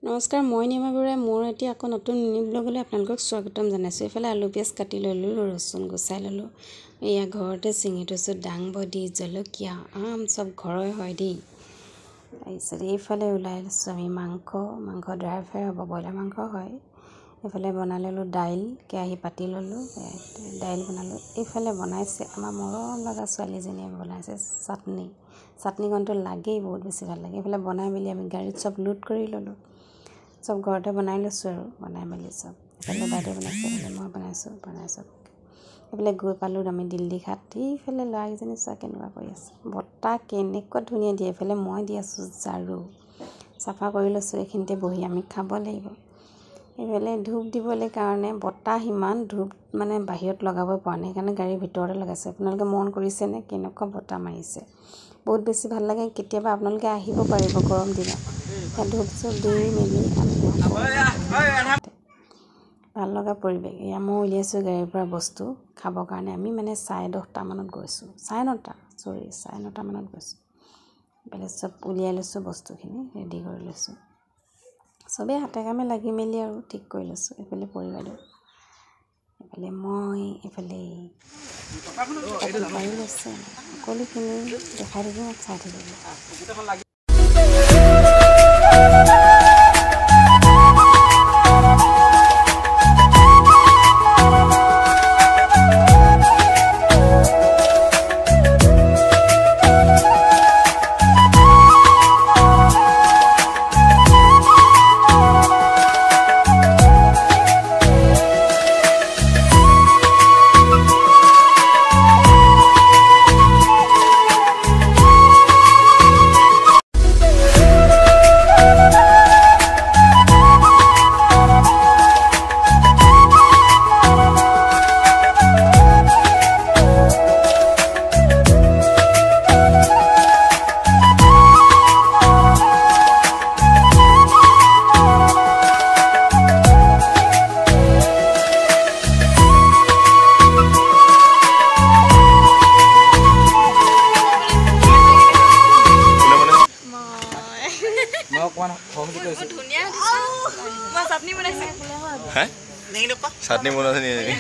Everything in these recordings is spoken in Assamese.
নমস্কাৰ, মই নিমা বৰুৱাই মোৰ এতিয়া আকৌ নতুন মিনি ব্লগলৈ আপোনালোকক স্বাগতম জনাইছোঁ। এইফালে আলু পিঁয়াজ কাটি ল'লোঁ, ৰচুন গুচাই ল'লোঁ। এয়া ঘৰতে ছিঙি থৈছোঁ, দাংবডি, জলকীয়া, আম চব ঘৰৰে হয় দেই। তাৰপিছত এইফালে ওলাই লৈছোঁ আমি মাংস ড্ৰাই ফ্ৰাই হ'ব, ব্ৰইলাৰ মাংস হয়। এইফালে বনাই ল'লোঁ দাইল, কেৰাহী পাতি ল'লোঁ, দাইল বনালোঁ। এইফালে বনাইছে আমাৰ মৰম লগা ছোৱালীজনীয়ে বনাইছে চাটনিকণটো লাগেই, বহুত বেছি ভাল লাগে। এইফালে বনাই মেলি আমি গাড়ীত চব লোড কৰি ল'লোঁ। চব ঘৰতে বনাই লৈছোঁ আৰু বনাই মেলি চব। এইফালে বাইদেউ বনাইছে, এইফালে মই বনাইছোঁ। এইফালে গৈ পালোঁ আমি দিল্লী ঘাট। এইফালে ল'ৰাকেইজনী চোৱা কেনেকুৱা কৰি আছে, বতাহ কেনেকুৱা ধুনীয়া দিয়ে। এইফালে মই দি আছোঁ ঝাৰু, চাফা কৰি লৈছোঁ। এইখিনিতে বহি আমি খাব লাগিব। এইফালে ধূপ দিবলৈ কাৰণে বতাহ ইমান, ধূপ মানে বাহিৰত লগাব পৰা নাই, সেইকাৰণে গাড়ীৰ ভিতৰতে লগাইছে। আপোনালোকে মন কৰিছেনে কেনেকুৱা বতাহ মাৰিছে, বহুত বেছি ভাল লাগে। কেতিয়াবা আপোনালোকে আহিব পাৰিব গৰম দিনত, ধূপ চুপ দি মেলি আমি ভাল লগা পৰিৱেশ। এয়া মই উলিয়াইছোঁ গাড়ীৰ পৰা বস্তু খাবৰ কাৰণে। আমি মানে 10:30মানত গৈছোঁ, 9:30মানত গৈছোঁ। এইফালে চব উলিয়াই লৈছোঁ, বস্তুখিনি ৰেডি কৰি লৈছোঁ। চবেই হাতে কামে লাগি মেলি আৰু ঠিক কৰি লৈছোঁ। এইফালে পৰিবাইদেউ, এইফালে মই, এইফালে পাৰি লৈছে। সকলোখিনি দেখাই থাকিব, চাই থাকিব। চাটনি বনাইছে নেকি?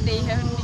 They haven't